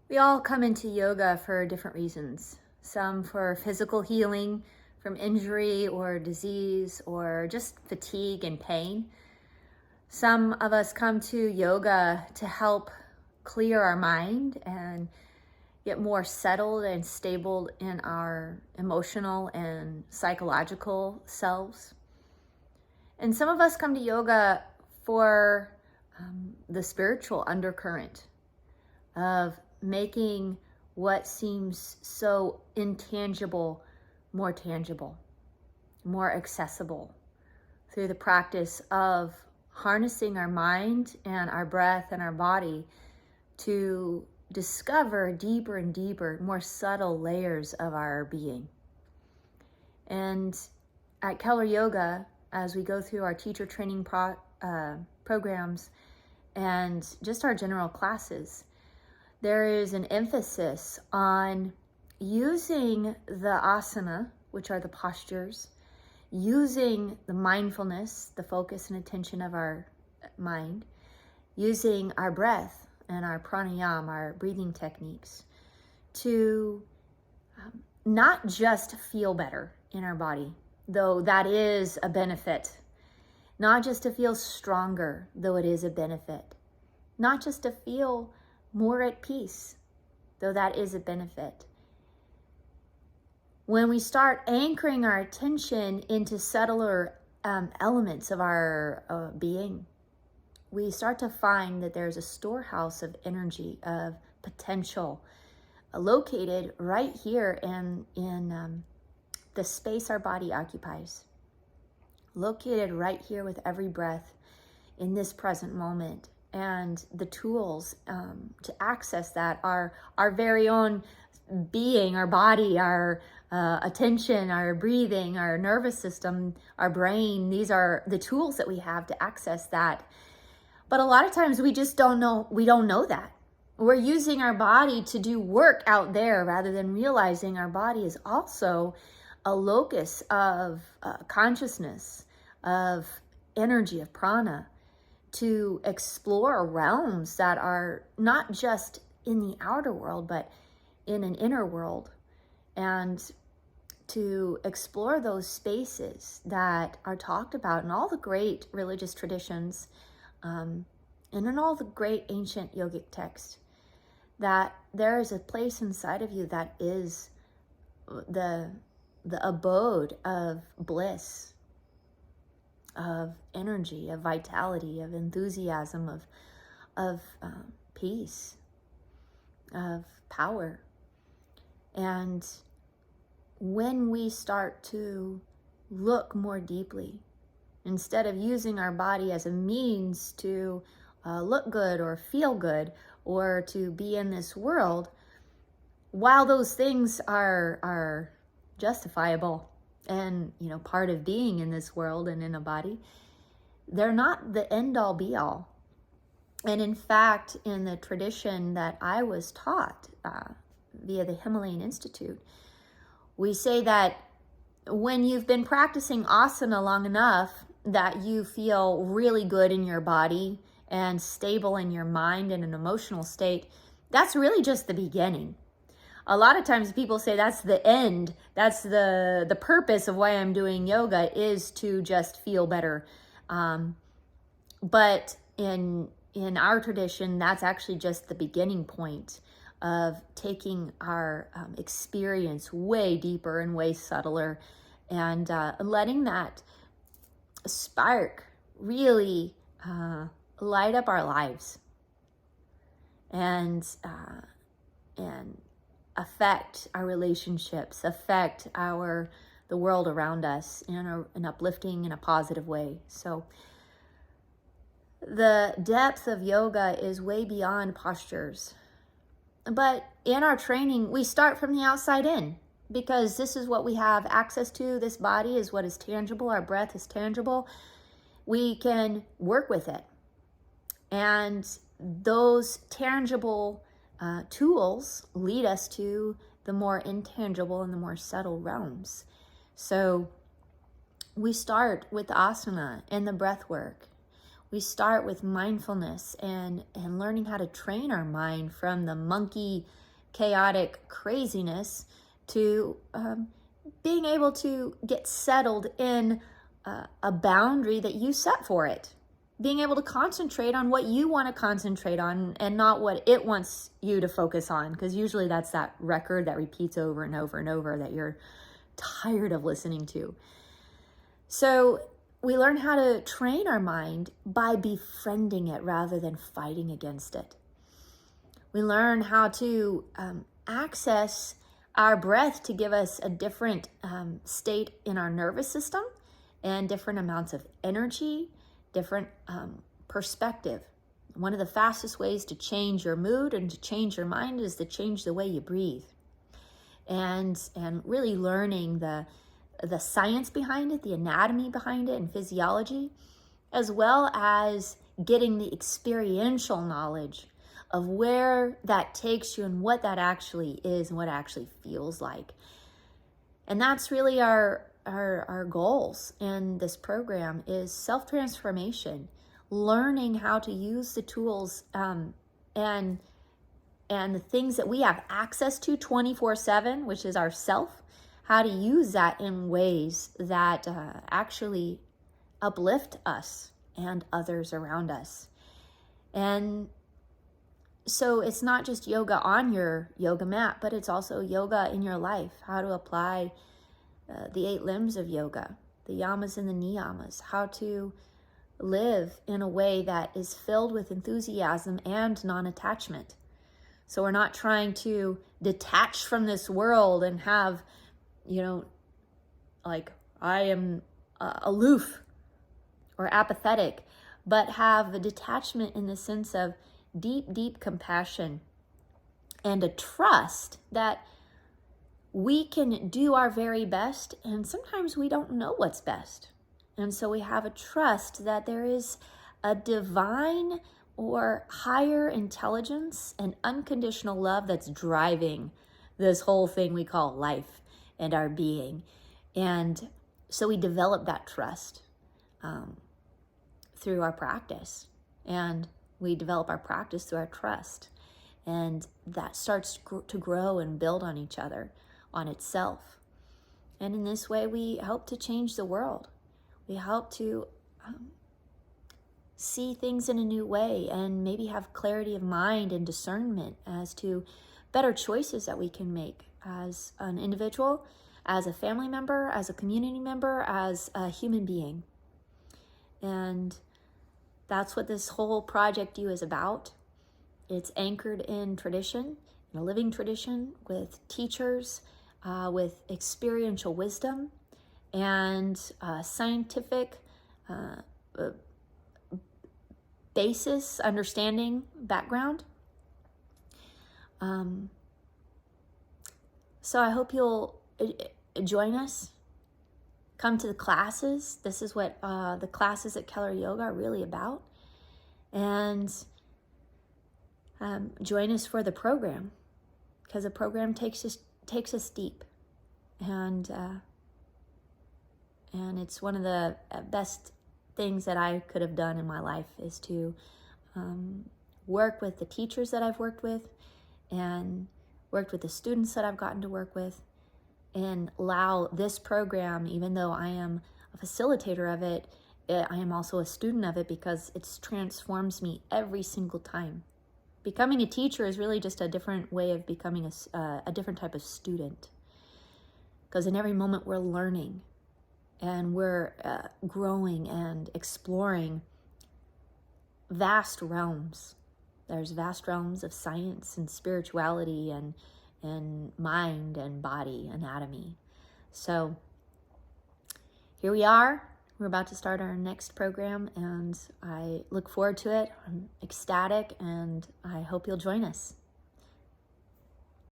We all come into yoga for different reasons. Some for physical healing from injury or disease or just fatigue and pain. Some of us come to yoga to help clear our mind and get more settled and stable in our emotional and psychological selves. And some of us come to yoga for the spiritual undercurrent of making what seems so intangible more tangible, more accessible through the practice of harnessing our mind and our breath and our body to discover deeper and deeper, more subtle layers of our being. And at Keller Yoga, as we go through our teacher training programs and just our general classes, there is an emphasis on using the asana, which are the postures, using the mindfulness, the focus and attention of our mind, using our breath and our pranayama, our breathing techniques, to not just feel better in our body, though that is a benefit, not just to feel stronger, though it is a benefit, not just to feel more at peace, though that is a benefit. When we start anchoring our attention into subtler elements of our being, we start to find that there's a storehouse of energy, of potential, located right here in the space our body occupies, located right here with every breath in this present moment. And the tools to access that are our very own being, our body, our attention, our breathing, our nervous system, our brain. These are the tools that we have to access that. But a lot of times we just don't know that. We're using our body to do work out there rather than realizing our body is also a locus of consciousness, of energy, of prana, to explore realms that are not just in the outer world, but in an inner world, and to explore those spaces that are talked about in all the great religious traditions and in all the great ancient yogic texts, that there is a place inside of you that is the abode of bliss, of energy, of vitality, of enthusiasm, of peace, of power. And when we start to look more deeply, instead of using our body as a means to look good or feel good or to be in this world, while those things are justifiable and part of being in this world and in a body, they're not the end-all be-all. And in fact, in the tradition that I was taught via the Himalayan Institute, we say that when you've been practicing asana long enough that you feel really good in your body and stable in your mind and an emotional state, that's really just the beginning. A lot of times people say that's the end, that's the purpose of why I'm doing yoga, is to just feel better. But in our tradition, that's actually just the beginning point of taking our experience way deeper and way subtler, and letting that spark really light up our lives and affect our relationships, affect the world around us in an uplifting and a positive way. So the depth of yoga is way beyond postures. But in our training, we start from the outside in, because this is what we have access to. This body is what is tangible. Our breath is tangible. We can work with it. And those tangible tools lead us to the more intangible and the more subtle realms. So we start with asana and the breath work. We start with mindfulness and learning how to train our mind from the monkey chaotic craziness to being able to get settled in a boundary that you set for it. Being able to concentrate on what you want to concentrate on and not what it wants you to focus on, because usually that's that record that repeats over and over and over that you're tired of listening to. So we learn how to train our mind by befriending it rather than fighting against it. We learn how to access our breath to give us a different state in our nervous system and different amounts of energy, different perspective. One of the fastest ways to change your mood and to change your mind is to change the way you breathe. And really learning the science behind it, the anatomy behind it, and physiology, as well as getting the experiential knowledge of where that takes you and what that actually is and what it actually feels like. And that's really our goals in this program is self-transformation, learning how to use the tools and the things that we have access to 24/7, which is our self, how to use that in ways that actually uplift us and others around us. And so it's not just yoga on your yoga mat, but it's also yoga in your life, how to apply the 8 limbs of yoga, the yamas and the niyamas, how to live in a way that is filled with enthusiasm and non-attachment. So we're not trying to detach from this world and have, like I am aloof or apathetic, but have a detachment in the sense of deep, deep compassion and a trust that we can do our very best, and sometimes we don't know what's best. And so we have a trust that there is a divine or higher intelligence and unconditional love that's driving this whole thing we call life and our being. And so we develop that trust through our practice, and we develop our practice through our trust, and that starts to grow and build on each other, on itself. And in this way, we help to change the world. We help to see things in a new way and maybe have clarity of mind and discernment as to better choices that we can make as an individual, as a family member, as a community member, as a human being. And that's what this whole ProjectYOU is about. It's anchored in tradition, in a living tradition with teachers, with experiential wisdom and scientific basis, understanding, background. So I hope you'll join us. Come to the classes. This is what the classes at Keller Yoga are really about. And join us for the program, because the program takes us deep. And it's one of the best things that I could have done in my life is to work with the teachers that I've worked with and worked with the students that I've gotten to work with, and allow this program, even though I am a facilitator of it, I am also a student of it, because it transforms me every single time. Becoming a teacher is really just a different way of becoming a different type of student, because in every moment we're learning and we're growing and exploring vast realms. There's vast realms of science and spirituality and mind and body anatomy. So here we are. We're about to start our next program, and I look forward to it. I'm ecstatic, and I hope you'll join us.